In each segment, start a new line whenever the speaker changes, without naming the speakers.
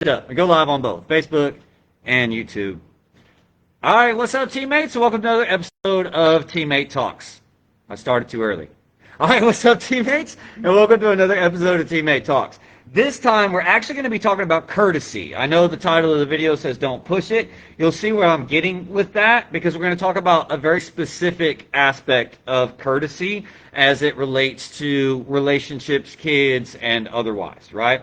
it up. We go live on both Facebook and YouTube. All right, what's up, teammates? Welcome to another episode of Teammate Talks. I started too early. All right, what's up, teammates? And welcome to another episode of Teammate Talks. This time, we're actually going to be talking about courtesy. I know the title of the video says don't push it. You'll see where I'm getting with that because we're going to talk about a very specific aspect of courtesy as it relates to relationships, kids, and otherwise, right?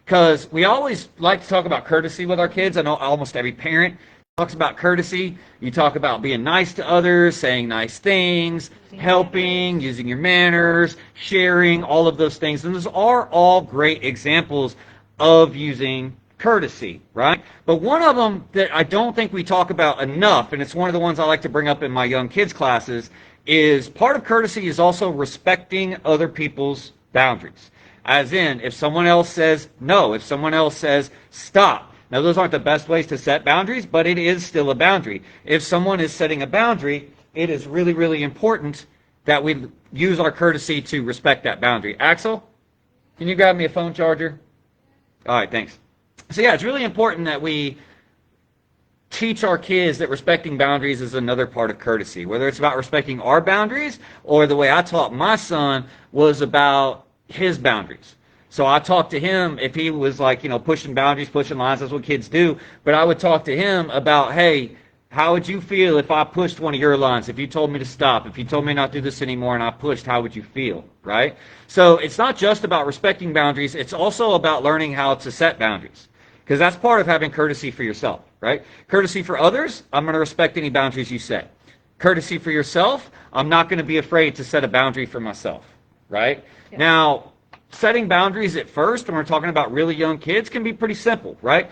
Because we always like to talk about courtesy with our kids. I know almost every parent talks about courtesy. You talk about being nice to others, saying nice things, helping, using your manners, sharing, all of those things. And those are all great examples of using courtesy, right? But one of them that I don't think we talk about enough, and it's one of the ones I like to bring up in my young kids classes, is part of courtesy is also respecting other people's boundaries. As in, if someone else says no, if someone else says stop. Now, those aren't the best ways to set boundaries, but it is still a boundary. If someone is setting a boundary, it is really, really important that we use our courtesy to respect that boundary. Axel, can you grab me a phone charger? All right, thanks. So yeah, it's really important that we teach our kids that respecting boundaries is another part of courtesy, whether it's about respecting our boundaries or the way I taught my son was about his boundaries. So I talked to him if he was like, pushing boundaries, pushing lines, that's what kids do. But I would talk to him about, hey, how would you feel if I pushed one of your lines? If you told me to stop, if you told me not to do this anymore and I pushed, how would you feel, right? So it's not just about respecting boundaries. It's also about learning how to set boundaries because that's part of having courtesy for yourself, right? Courtesy for others, I'm going to respect any boundaries you set. Courtesy for yourself, I'm not going to be afraid to set a boundary for myself, right? Yeah. Now, setting boundaries at first, when we're talking about really young kids, can be pretty simple, right?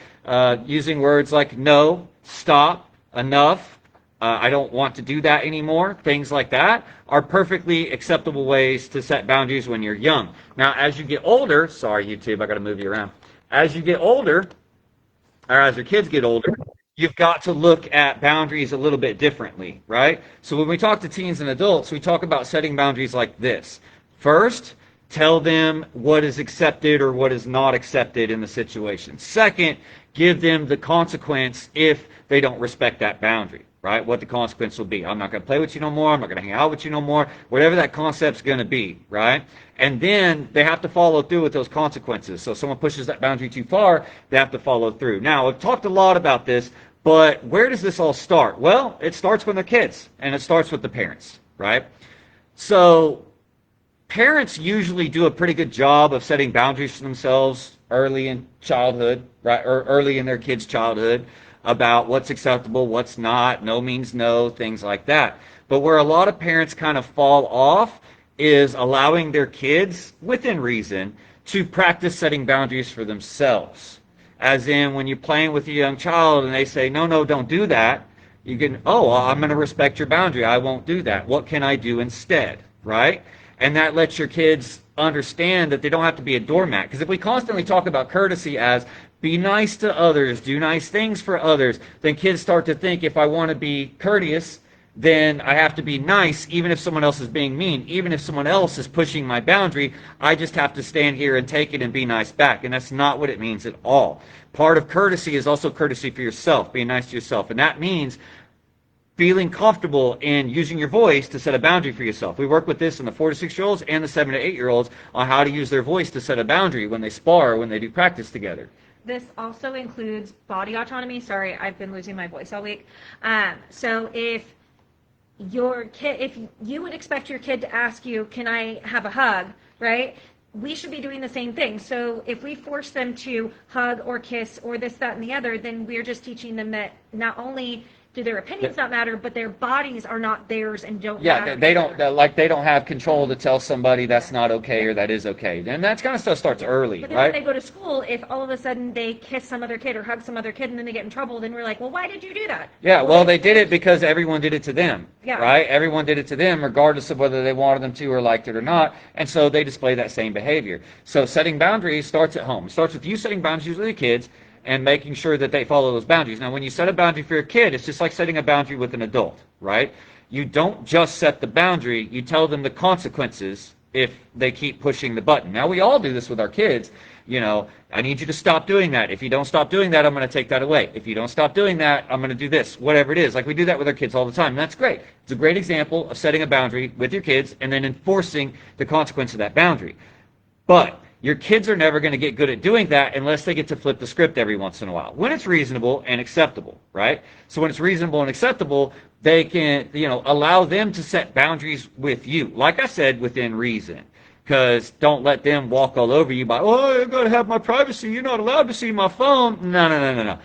Using words like no, stop, enough, I don't want to do that anymore, things like that are perfectly acceptable ways to set boundaries when you're young. Now, as you get older, sorry, YouTube, I got to move you around. As you get older, or as your kids get older, you've got to look at boundaries a little bit differently, right? So when we talk to teens and adults, we talk about setting boundaries like this. First, tell them what is accepted or what is not accepted in the situation. Second, give them the consequence if they don't respect that boundary, right? What the consequence will be. I'm not going to play with you no more. I'm not going to hang out with you no more. Whatever that concept's going to be, right? And then they have to follow through with those consequences. So if someone pushes that boundary too far, they have to follow through. Now, I've talked a lot about this, but where does this all start? Well, it starts when they're kids, and it starts with the parents, right? So parents usually do a pretty good job of setting boundaries for themselves early in childhood, right, or early in their kids' childhood about what's acceptable, what's not, no means no, things like that. But where a lot of parents kind of fall off is allowing their kids, within reason, to practice setting boundaries for themselves. As in, when you're playing with a young child and they say, no, don't do that, you can, well, I'm going to respect your boundary. I won't do that. What can I do instead, right? And that lets your kids understand that they don't have to be a doormat. Because if we constantly talk about courtesy as be nice to others, do nice things for others, then kids start to think if I want to be courteous, then I have to be nice even if someone else is being mean. Even if someone else is pushing my boundary, I just have to stand here and take it and be nice back. And that's not what it means at all. Part of courtesy is also courtesy for yourself, being nice to yourself. And that means feeling comfortable in using your voice to set a boundary for yourself. We work with this in the 4 to 6-year-olds and the 7 to 8-year-olds on how to use their voice to set a boundary when they spar, when they do practice together.
This also includes body autonomy. Sorry, I've been losing my voice all week. So if you would expect your kid to ask you, can I have a hug, right? We should be doing the same thing. So if we force them to hug or kiss or this, that, and the other, then we're just teaching them that not only do their opinions not matter, but their bodies are not theirs and don't matter.
Yeah, they don't have control to tell somebody that's not okay or that is okay. And that kind of stuff starts early,
but then
right?
when they go to school, if all of a sudden they kiss some other kid or hug some other kid and then they get in trouble, then we're like, well, why did you do that?
Yeah, well, they did it because everyone did it to them,
yeah.
Right? Everyone did it to them regardless of whether they wanted them to or liked it or not, and so they display that same behavior. So setting boundaries starts at home. It starts with you setting boundaries with your kids and making sure that they follow those boundaries. Now, when you set a boundary for your kid, it's just like setting a boundary with an adult, right? You don't just set the boundary, you tell them the consequences if they keep pushing the button. Now, we all do this with our kids. I need you to stop doing that. If you don't stop doing that, I'm going to take that away. If you don't stop doing that, I'm going to do this, whatever it is. Like we do that with our kids all the time. And that's great. It's a great example of setting a boundary with your kids and then enforcing the consequence of that boundary. But your kids are never going to get good at doing that unless they get to flip the script every once in a while, when it's reasonable and acceptable, right? So when it's reasonable and acceptable, they can, allow them to set boundaries with you. Like I said, within reason. Because don't let them walk all over you by, oh, I've got to have my privacy. You're not allowed to see my phone. No.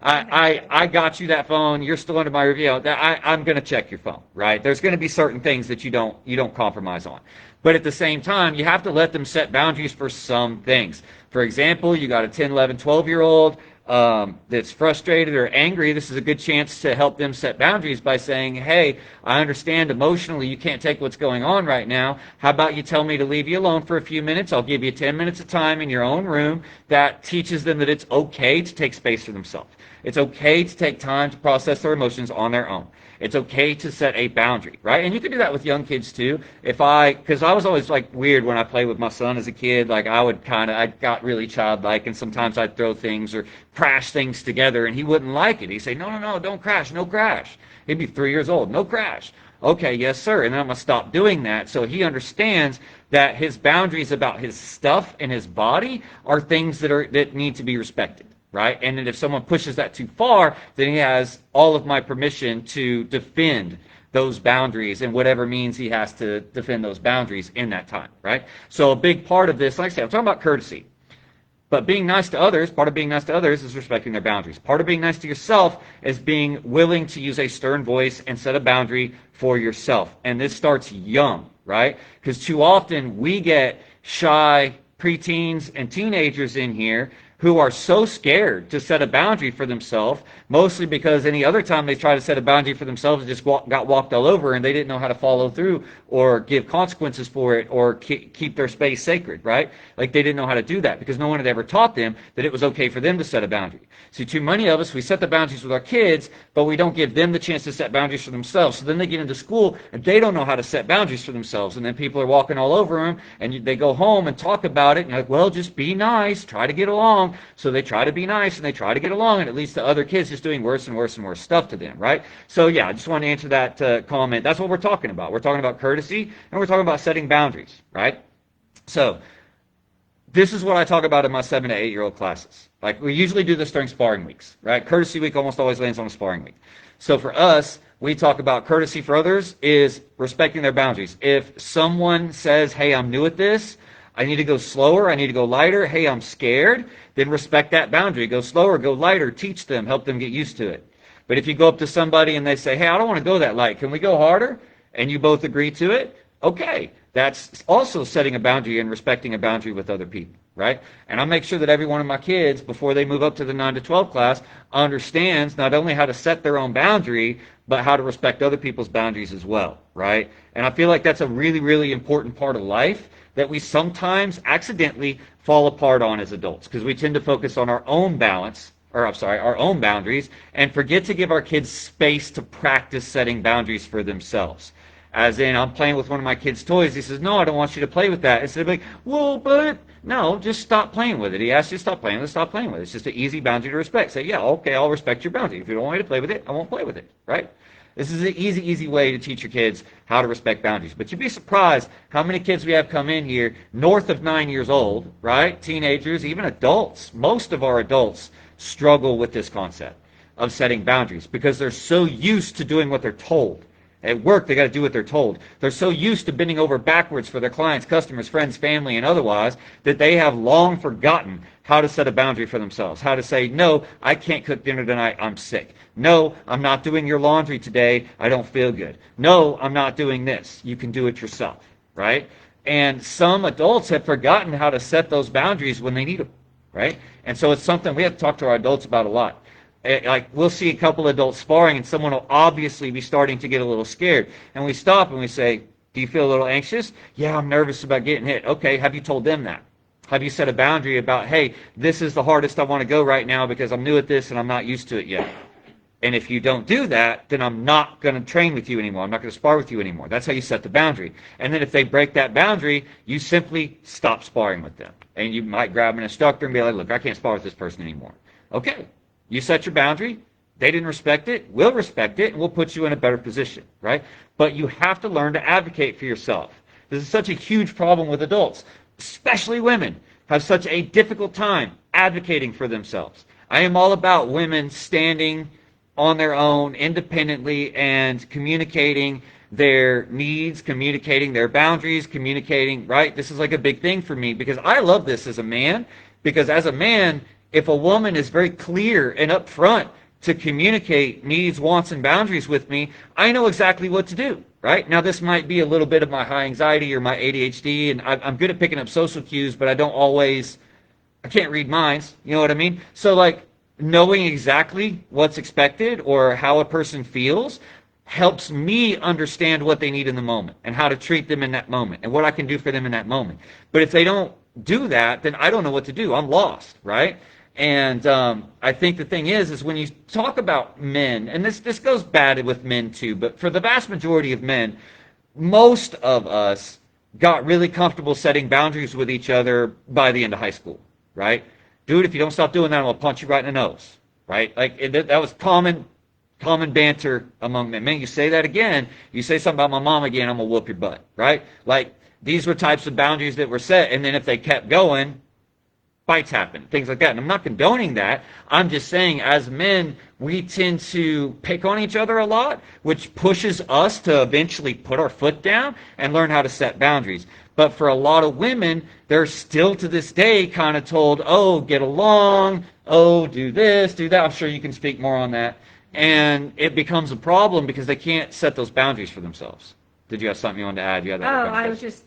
I got you that phone. You're still under my review. I'm going to check your phone, right? There's going to be certain things that you don't compromise on. But at the same time, you have to let them set boundaries for some things. For example, you got a 10, 11, 12-year-old that's frustrated or angry. This is a good chance to help them set boundaries by saying, hey, I understand emotionally you can't take what's going on right now. How about you tell me to leave you alone for a few minutes? I'll give you 10 minutes of time in your own room. That teaches them that it's okay to take space for themselves. It's okay to take time to process their emotions on their own. It's okay to set a boundary, right? And you can do that with young kids too. Because I was always like weird when I played with my son as a kid. Like I got really childlike, and sometimes I'd throw things or crash things together, and he wouldn't like it. He'd say, no, don't crash, no crash. He'd be 3 years old, no crash. Okay, yes, sir. And then I'm going to stop doing that. So he understands that his boundaries about his stuff and his body are things that need to be respected. Right? And then if someone pushes that too far, then he has all of my permission to defend those boundaries and whatever means he has to defend those boundaries in that time, right? So a big part of this, like I said, I'm talking about courtesy. But being nice to others, part of being nice to others is respecting their boundaries. Part of being nice to yourself is being willing to use a stern voice and set a boundary for yourself. And this starts young, right? Because too often we get shy preteens and teenagers in here who are so scared to set a boundary for themselves, mostly because any other time they try to set a boundary for themselves, it just got walked all over, and they didn't know how to follow through or give consequences for it or keep their space sacred, right? Like they didn't know how to do that because no one had ever taught them that it was okay for them to set a boundary. See, too many of us, we set the boundaries with our kids, but we don't give them the chance to set boundaries for themselves. So then they get into school, and they don't know how to set boundaries for themselves, and then people are walking all over them, and they go home and talk about it, and like, well, just be nice, try to get along. So they try to be nice and they try to get along, and it leads to other kids just doing worse and worse and worse stuff to them, right? So yeah, I just want to answer that comment. That's what we're talking about. We're talking about courtesy, and we're talking about setting boundaries, right? So this is what I talk about in my 7 to 8 year old classes. Like we usually do this during sparring weeks, right? Courtesy week almost always lands on a sparring week. So for us, we talk about courtesy for others is respecting their boundaries. If someone says, hey, I'm new at this, I need to go slower, I need to go lighter, hey, I'm scared, then respect that boundary. Go slower, go lighter, teach them, help them get used to it. But if you go up to somebody and they say, hey, I don't want to go that light, can we go harder? And you both agree to it, okay. That's also setting a boundary and respecting a boundary with other people, right? And I make sure that every one of my kids, before they move up to the 9 to 12 class, understands not only how to set their own boundary, but how to respect other people's boundaries as well, right? And I feel like that's a really, really important part of life that we sometimes accidentally fall apart on as adults because we tend to focus on our own our own boundaries and forget to give our kids space to practice setting boundaries for themselves. As in, I'm playing with one of my kids' toys. He says, no, I don't want you to play with that. Instead of like, well, but no, just stop playing with it. He asked you to stop playing with it, stop playing with it. It's just an easy boundary to respect. Say, yeah, okay, I'll respect your boundary. If you don't want me to play with it, I won't play with it, right? This is an easy, easy way to teach your kids how to respect boundaries. But you'd be surprised how many kids we have come in here north of 9 years old, right? Teenagers, even adults. Most of our adults struggle with this concept of setting boundaries because they're so used to doing what they're told. At work, they got to do what they're told. They're so used to bending over backwards for their clients, customers, friends, family, and otherwise that they have long forgotten how to set a boundary for themselves. How to say, no, I can't cook dinner tonight. I'm sick. No, I'm not doing your laundry today. I don't feel good. No, I'm not doing this. You can do it yourself, right? And some adults have forgotten how to set those boundaries when they need them, right? And so it's something we have to talk to our adults about a lot. Like we'll see a couple adults sparring and someone will obviously be starting to get a little scared. And we stop and we say, do you feel a little anxious? Yeah, I'm nervous about getting hit. Okay, have you told them that? Have you set a boundary about, hey, this is the hardest I want to go right now because I'm new at this and I'm not used to it yet. And if you don't do that, then I'm not going to train with you anymore. I'm not going to spar with you anymore. That's how you set the boundary. And then if they break that boundary, you simply stop sparring with them. And you might grab an instructor and be like, look, I can't spar with this person anymore. Okay, you set your boundary. They didn't respect it. We'll respect it, and we'll put you in a better position, right? But you have to learn to advocate for yourself. This is such a huge problem with adults, especially women, have such a difficult time advocating for themselves. I am all about women standing on their own independently and communicating their needs, communicating their boundaries, communicating, right? This is like a big thing for me because I love this as a man, because as a man, if a woman is very clear and upfront to communicate needs, wants, and boundaries with me, I know exactly what to do, right? Now, this might be a little bit of my high anxiety or my ADHD, and I'm good at picking up social cues, but I can't read minds, you know what I mean? So, like, knowing exactly what's expected or how a person feels helps me understand what they need in the moment and how to treat them in that moment and what I can do for them in that moment. But if they don't do that, then I don't know what to do. I'm lost, right? And I think the thing is when you talk about men, and this goes bad with men too, but for the vast majority of men, most of us got really comfortable setting boundaries with each other by the end of high school, right? Dude, if you don't stop doing that, I'm going to punch you right in the nose, right? Like, that was common banter among men. Man, you say that again, you say something about my mom again, I'm going to whoop your butt, right? Like, these were types of boundaries that were set, and then if they kept going, fights happen, things like that. And I'm not condoning that. I'm just saying, as men, we tend to pick on each other a lot, which pushes us to eventually put our foot down and learn how to set boundaries. But for a lot of women, they're still to this day kind of told, oh, get along, oh, do this, do that. I'm sure you can speak more on that. And it becomes a problem because they can't set those boundaries for themselves. Did you have something you wanted to add? You had that
I was just,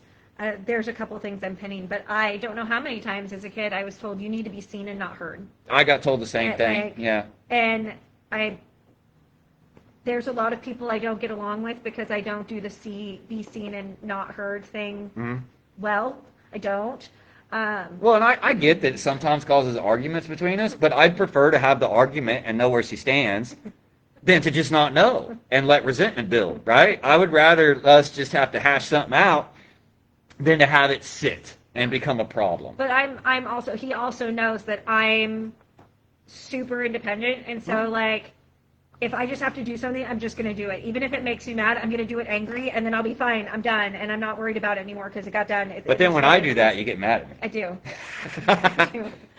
there's a couple things I'm pinning, but I don't know how many times as a kid I was told you need to be seen and not heard.
I got told the same thing, yeah.
And there's a lot of people I don't get along with because I don't do the be seen and not heard thing well. I don't.
Well, and I get that it sometimes causes arguments between us, but I'd prefer to have the argument and know where she stands than to just not know and let resentment build, right? I would rather us just have to hash something out than to have it sit and become a problem.
But I'm also, he also knows that I'm super independent, and so like, if I just have to do something, I'm just going to do it. Even if it makes me mad, I'm going to do it angry, and then I'll be fine. I'm done, and I'm not worried about it anymore because it got done.
But then when I do that, you get mad at me.
I do.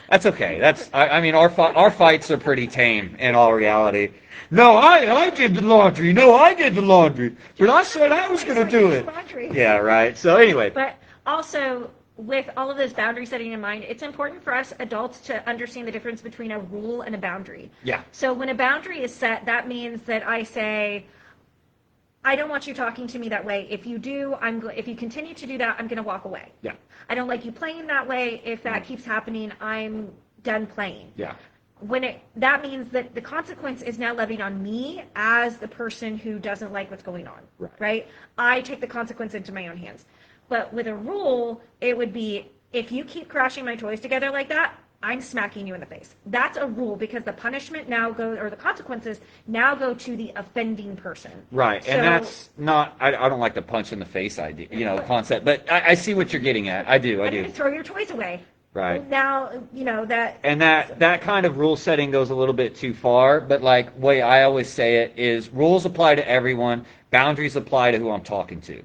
That's okay. I mean, our fights are pretty tame in all reality. No, I did the laundry. No, I did the laundry. But I said I was going to do it. Yeah, right. So anyway.
But also, with all of this boundary setting in mind, it's important for us adults to understand the difference between a rule and a boundary.
Yeah.
So when a boundary is set, that means that I say, I don't want you talking to me that way. If you do, if you continue to do that, I'm going to walk away.
Yeah.
I don't like you playing that way. If that keeps happening, I'm done playing.
Yeah.
That means that the consequence is now levied on me as the person who doesn't like what's going on. Right? I take the consequence into my own hands. But with a rule, it would be, if you keep crashing my toys together like that, I'm smacking you in the face. That's a rule because the punishment now goes, or the consequences now go to the offending person.
Right, so, and that's not, I don't like the punch in the face idea, concept, but I see what you're getting at. I do.
Throw your toys away.
Right.
Now, that.
And that kind of rule setting goes a little bit too far, but like, way I always say it is, rules apply to everyone, boundaries apply to who I'm talking to.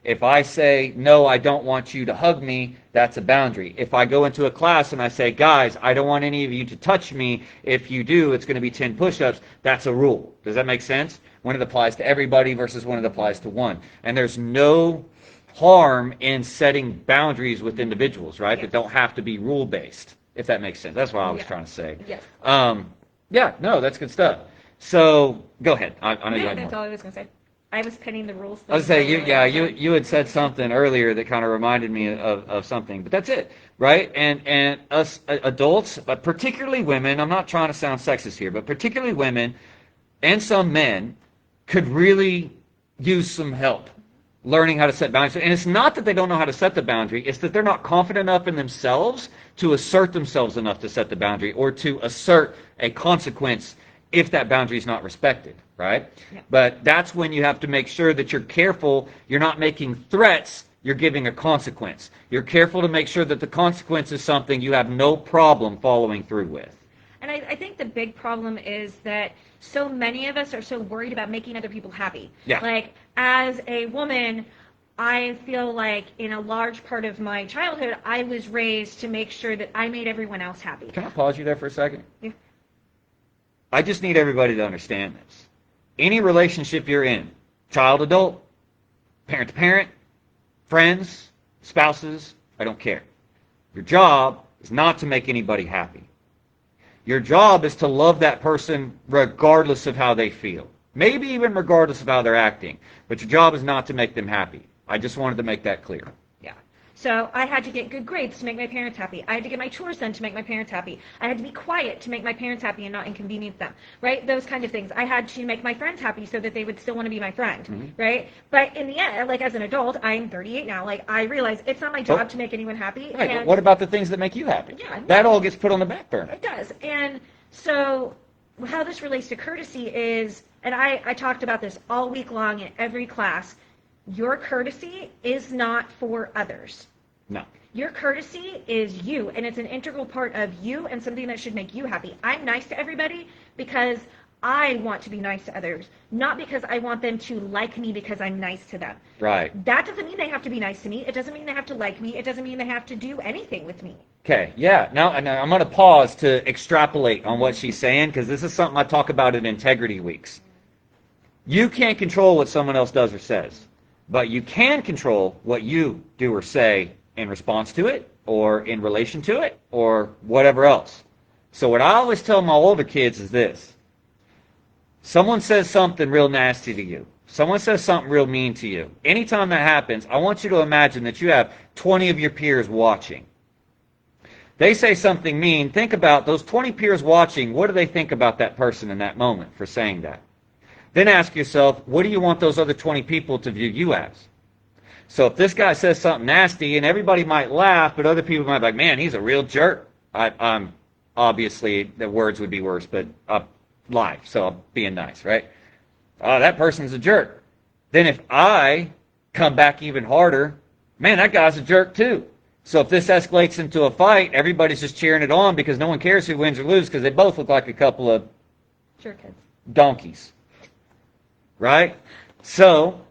If I say, no, I don't want you to hug me, that's a boundary. If I go into a class and I say, guys, I don't want any of you to touch me. If you do, it's going to be 10 push-ups. That's a rule. Does that make sense? When it applies to everybody versus when it applies to one. And there's no harm in setting boundaries with individuals, right?
Yes.
That don't have to be rule-based, if that makes sense. That's what I was trying to say.
Yes.
That's good stuff. So, go ahead. I know you had more.
That's all I was going to say. I was pinning the rules.
I was saying, you had said something earlier that kind of reminded me of something, but that's it, right? And us adults, but particularly women, I'm not trying to sound sexist here, but particularly women and some men could really use some help learning how to set boundaries. And it's not that they don't know how to set the boundary, it's that they're not confident enough in themselves to assert themselves enough to set the boundary or to assert a consequence if that boundary is not respected, right? Yeah. But that's when you have to make sure that you're careful, you're not making threats you're giving a consequence. You're careful to make sure that the consequence is something you have no problem following through with.
And I think the big problem is that so many of us are so worried about making other people happy.
Yeah.
Like, as a woman, I feel like in a large part of my childhood, I was raised to make sure that I made everyone else happy.
Can I pause you there for a second?
Yeah.
I just need everybody to understand this. Any relationship you're in, child, adult, parent to parent, friends, spouses, I don't care. Your job is not to make anybody happy. Your job is to love that person regardless of how they feel. Maybe even regardless of how they're acting. But your job is not to make them happy. I just wanted to make that clear.
Yeah. So I had to get good grades to make my parents happy. I had to get my chores done to make my parents happy. I had to be quiet to make my parents happy and not inconvenience them, right? Those kind of things. I had to make my friends happy so that they would still want to be my friend, right? But in the end, like, as an adult, I'm 38 now. Like, I realize it's not my job to make anyone happy.
Right, but
And
what about the things that make you happy?
Yeah, no.
That all gets put on the back burner.
It does. And so how this relates to courtesy is, and I talked about this all week long in every class, your courtesy is not for others.
No.
Your courtesy is you, and it's an integral part of you and something that should make you happy. I'm nice to everybody because I want to be nice to others, not because I want them to like me because I'm nice to them.
Right.
That doesn't mean they have to be nice to me. It doesn't mean they have to like me. It doesn't mean they have to do anything with me.
Okay, yeah. Now I'm going to pause to extrapolate on what she's saying, because this is something I talk about in Integrity Weeks. You can't control what someone else does or says, but you can control what you do or say in response to it, or in relation to it, or whatever else. So what I always tell my older kids is this. Someone says something real nasty to you. Someone says something real mean to you. Anytime that happens, I want you to imagine that you have 20 of your peers watching. They say something mean. Think about those 20 peers watching. What do they think about that person in that moment for saying that? Then ask yourself, what do you want those other 20 people to view you as? So if this guy says something nasty, and everybody might laugh, but other people might be like, man, he's a real jerk. I'm obviously, the words would be worse, but live, so I'm being nice, right? That person's a jerk. Then if I come back even harder, man, that guy's a jerk too. So if this escalates into a fight, everybody's just cheering it on because no one cares who wins or loses because they both look like a couple of
Jerkheads.
donkeys, right? So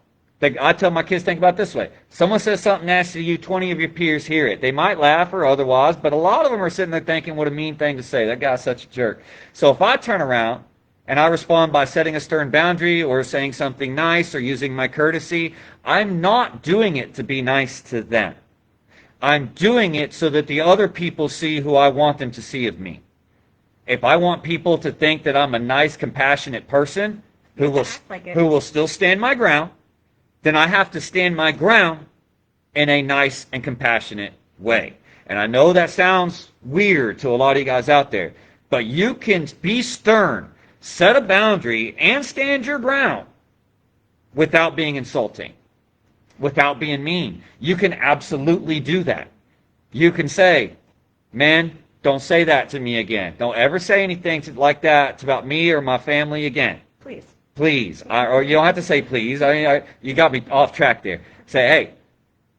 I tell my kids, think about it this way. Someone says something nasty to you, 20 of your peers hear it. They might laugh or otherwise, but a lot of them are sitting there thinking, what a mean thing to say. That guy's such a jerk. So if I turn around and I respond by setting a stern boundary or saying something nice or using my courtesy, I'm not doing it to be nice to them. I'm doing it so that the other people see who I want them to see of me. If I want people to think that I'm a nice, compassionate person who will still stand my ground, then I have to stand my ground in a nice and compassionate way. And I know that sounds weird to a lot of you guys out there, but you can be stern, set a boundary, and stand your ground without being insulting, without being mean. You can absolutely do that. You can say, man, don't say that to me again. Don't ever say anything like that about me or my family again.
Please.
Please. Or you don't have to say please. I mean, you got me off track there. Say, hey,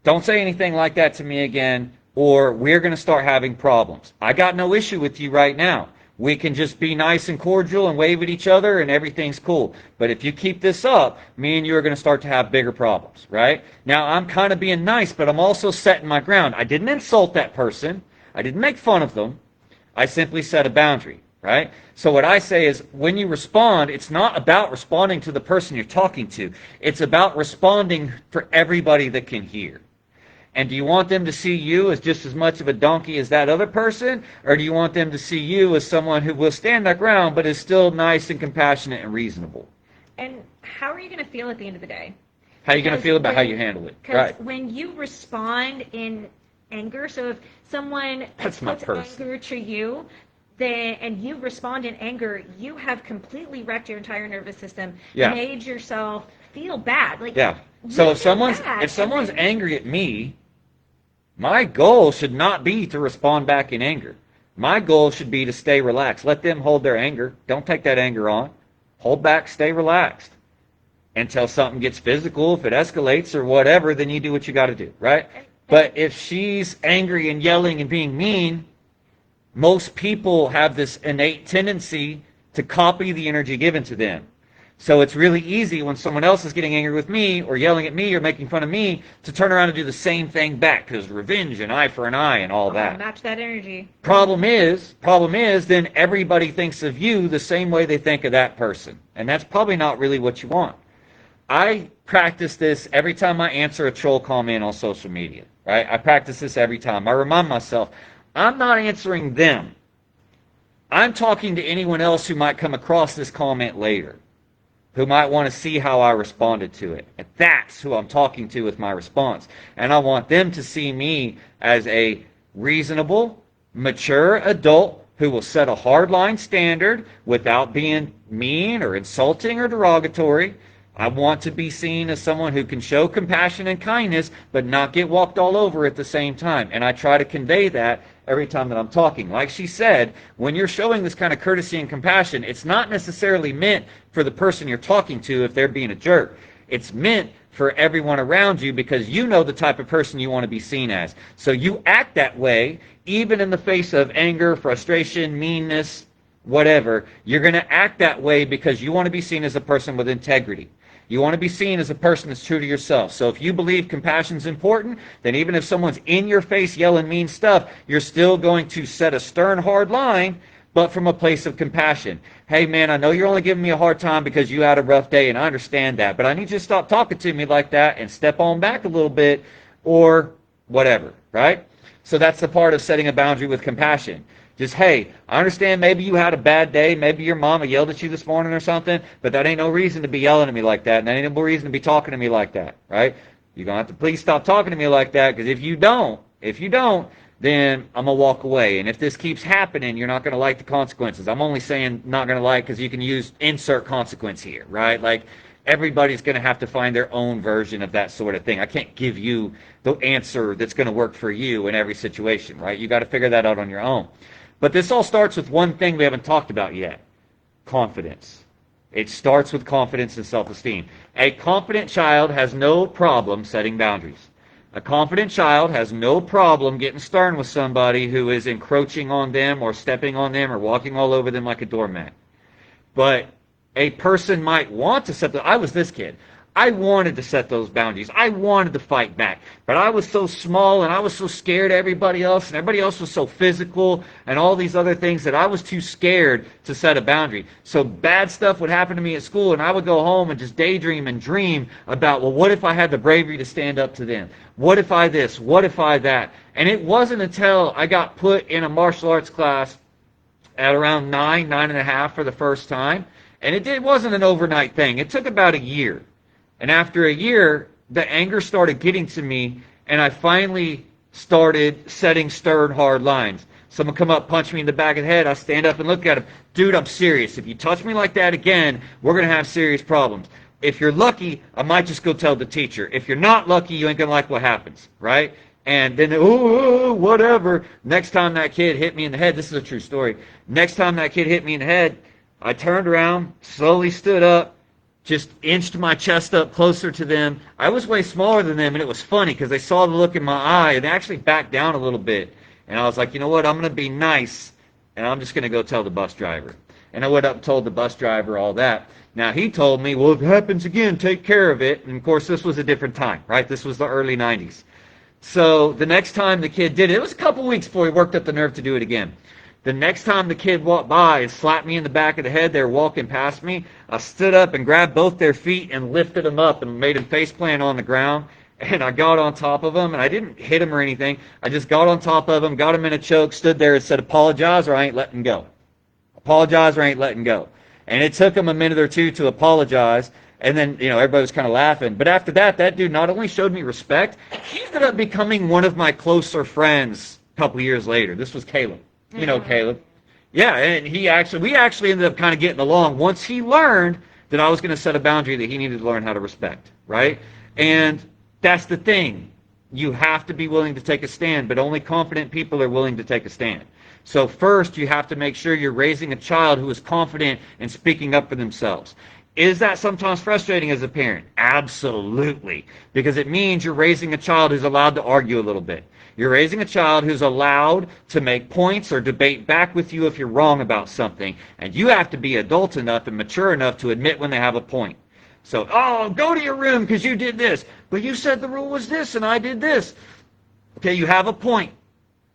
don't say anything like that to me again, or we're going to start having problems. I got no issue with you right now. We can just be nice and cordial and wave at each other and everything's cool. But if you keep this up, me and you are going to start to have bigger problems, right? Now, I'm kind of being nice, but I'm also setting my ground. I didn't insult that person. I didn't make fun of them. I simply set a boundary, right? So what I say is when you respond, it's not about responding to the person you're talking to. It's about responding for everybody that can hear. And do you want them to see you as just as much of a donkey as that other person? Or do you want them to see you as someone who will stand their ground but is still nice and compassionate and reasonable?
And how are you going to feel at the end of the day?
How are you going to feel about how you handle it?
Because when you respond in anger, so if someone puts anger to you, and you respond in anger, you have completely wrecked your entire nervous system, made yourself feel bad. Like,
so if someone's angry at me, my goal should not be to respond back in anger. My goal should be to stay relaxed. Let them hold their anger. Don't take that anger on. Hold back, stay relaxed. until something gets physical. If it escalates or whatever, then you do what you got to do, right? But if she's angry and yelling and being mean, most people have this innate tendency to copy the energy given to them. So it's really easy when someone else is getting angry with me or yelling at me or making fun of me to turn around and do the same thing back, because revenge and eye for an eye and all that.
Match that energy.
Problem is, then everybody thinks of you the same way they think of that person. And that's probably not really what you want. I practice this every time I answer a troll comment on social media, right? I practice this every time. I remind myself, I'm not answering them. I'm talking to anyone else who might come across this comment later, who might want to see how I responded to it. And that's who I'm talking to with my response. And I want them to see me as a reasonable, mature adult who will set a hardline standard without being mean or insulting or derogatory. I want to be seen as someone who can show compassion and kindness, but not get walked all over at the same time. And I try to convey that every time that I'm talking. Like she said, when you're showing this kind of courtesy and compassion, it's not necessarily meant for the person you're talking to if they're being a jerk. It's meant for everyone around you, because you know the type of person you want to be seen as. So you act that way, even in the face of anger, frustration, meanness, whatever. You're going to act that way because you want to be seen as a person with integrity. You want to be seen as a person that's true to yourself. So if you believe compassion's important, then even if someone's in your face yelling mean stuff, you're still going to set a stern, hard line, but from a place of compassion. Hey man, I know you're only giving me a hard time because you had a rough day, and I understand that, but I need you to stop talking to me like that and step on back a little bit, or whatever, right? So that's the part of setting a boundary with compassion. Just, hey, I understand maybe you had a bad day, maybe your mama yelled at you this morning or something, but that ain't no reason to be yelling at me like that, and that ain't no reason to be talking to me like that, right? You're going to have to please stop talking to me like that, because if you don't, then I'm going to walk away. And if this keeps happening, you're not going to like the consequences. I'm only saying not going to like because you can use insert consequence here, right? Like, everybody's going to have to find their own version of that sort of thing. I can't give you the answer that's going to work for you in every situation, right? You got to figure that out on your own. But this all starts with one thing we haven't talked about yet: confidence. It starts with confidence and self-esteem. A confident child has no problem setting boundaries. A confident child has no problem getting stern with somebody who is encroaching on them or stepping on them or walking all over them like a doormat. But a person might want to set I was this kid. I wanted to set those boundaries. I wanted to fight back. But I was so small, and I was so scared of everybody else, and everybody else was so physical and all these other things, that I was too scared to set a boundary. So bad stuff would happen to me at school, and I would go home and just daydream and dream about, well, what if I had the bravery to stand up to them? What if I this? What if I that? And it wasn't until I got put in a martial arts class at around 9.5 for the first time, and it wasn't an overnight thing. It took about a year. And after a year, the anger started getting to me, and I finally started setting stern, hard lines. Someone come up, punch me in the back of the head, I stand up and look at him. Dude, I'm serious. If you touch me like that again, we're going to have serious problems. If you're lucky, I might just go tell the teacher. If you're not lucky, you ain't going to like what happens, right? And then, whatever. Next time that kid hit me in the head, this is a true story. Next time that kid hit me in the head, I turned around, slowly stood up, just inched my chest up closer to them. I was way smaller than them, and it was funny because they saw the look in my eye, and they actually backed down a little bit. And I was like, you know what, I'm going to be nice, and I'm just going to go tell the bus driver. And I went up and told the bus driver all that. Now, he told me, well, if it happens again, take care of it. And, of course, this was a different time, right? This was the early 90s. So the next time the kid did it, it was a couple weeks before he worked up the nerve to do it again. The next time the kid walked by and slapped me in the back of the head, they were walking past me, I stood up and grabbed both their feet and lifted them up and made them face plant on the ground. And I got on top of them, and I didn't hit them or anything. I just got on top of them, got them in a choke, stood there and said, apologize or I ain't letting go. Apologize or I ain't letting go. And it took them a minute or two to apologize. And then, everybody was kind of laughing. But after that, that dude not only showed me respect, he ended up becoming one of my closer friends a couple years later. This was Caleb. You know Caleb. Yeah, and we actually ended up kind of getting along once he learned that I was going to set a boundary that he needed to learn how to respect, right? And that's the thing. You have to be willing to take a stand, but only confident people are willing to take a stand. So first, you have to make sure you're raising a child who is confident in speaking up for themselves. Is that sometimes frustrating as a parent? Absolutely. Because it means you're raising a child who's allowed to argue a little bit. You're raising a child who's allowed to make points or debate back with you if you're wrong about something. And you have to be adult enough and mature enough to admit when they have a point. So, oh, go to your room because you did this. But you said the rule was this and I did this. Okay, you have a point.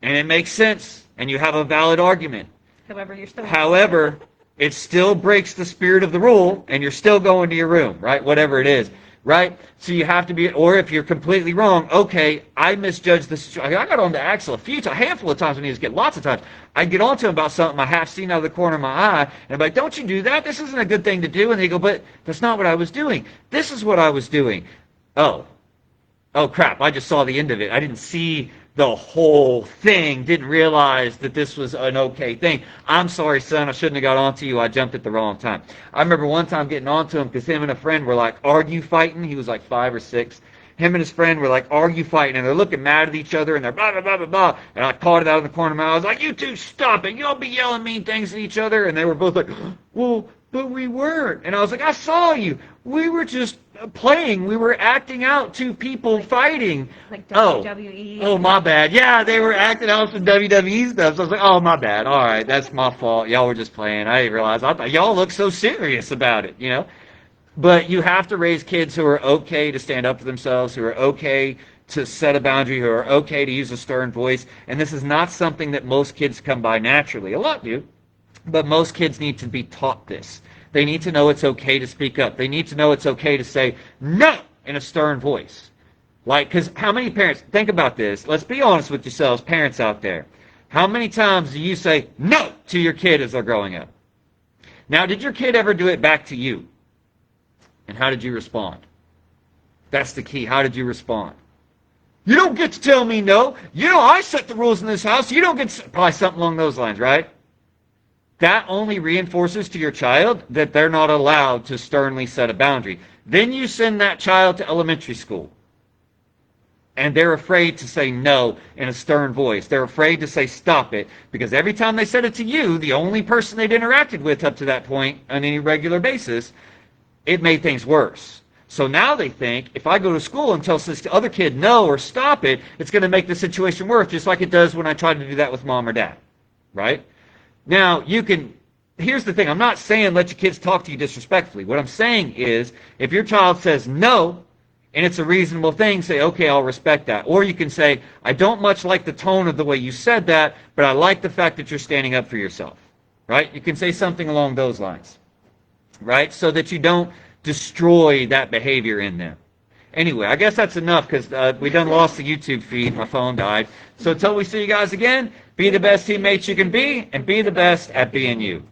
And it makes sense. And you have a valid argument. However, it still breaks the spirit of the rule, and you're still going to your room, right? Whatever it is, right? So you have to be, or if you're completely wrong, okay, I misjudged the situation. I got on to Axel a handful of times when he was getting lots of times. I'd get on to him about something I half seen out of the corner of my eye, and I'm like, don't you do that? This isn't a good thing to do. And they go, but that's not what I was doing. This is what I was doing. Oh crap, I just saw the end of it. I didn't see the whole thing, didn't realize that this was an okay thing. I'm sorry, son, I shouldn't have got onto you. I jumped at the wrong time. I remember one time getting onto him because him and a friend were like argue fighting. He was like 5 or 6. Him and his friend were like argue fighting, and they're looking mad at each other, and they're blah, blah, blah, blah, blah. And I caught it out of the corner of my eye. I was like, you two stop it. Y'all be yelling mean things at each other. And they were both like, well, but we weren't. And I was like, I saw you. We were just playing. We were acting out two people fighting.
Like WWE.
Oh, my bad. Yeah, they were acting out some WWE stuff. So I was like, oh, my bad. All right, that's my fault. Y'all were just playing. I didn't realize. I thought y'all looked so serious about it, you know? But you have to raise kids who are okay to stand up for themselves, who are okay to set a boundary, who are okay to use a stern voice. And this is not something that most kids come by naturally. A lot do. But most kids need to be taught this. They need to know it's okay to speak up. They need to know it's okay to say no in a stern voice. Like, because how many parents, think about this. Let's be honest with yourselves, parents out there. How many times do you say no to your kid as they're growing up? Now, did your kid ever do it back to you? And how did you respond? That's the key. How did you respond? You don't get to tell me no. You know, I set the rules in this house. You don't get to, probably something along those lines, right? That only reinforces to your child that they're not allowed to sternly set a boundary. Then you send that child to elementary school. And they're afraid to say no in a stern voice. They're afraid to say stop it. Because every time they said it to you, the only person they'd interacted with up to that point on any regular basis, it made things worse. So now they think, if I go to school and tell this other kid no or stop it, it's going to make the situation worse, just like it does when I try to do that with mom or dad. Right? Now, here's the thing. I'm not saying let your kids talk to you disrespectfully. What I'm saying is, if your child says no, and it's a reasonable thing, say, okay, I'll respect that. Or you can say, I don't much like the tone of the way you said that, but I like the fact that you're standing up for yourself. Right? You can say something along those lines. Right? So that you don't destroy that behavior in them. Anyway, I guess that's enough because we done lost the YouTube feed. My phone died. So until we see you guys again, be the best teammates you can be and be the best at being you.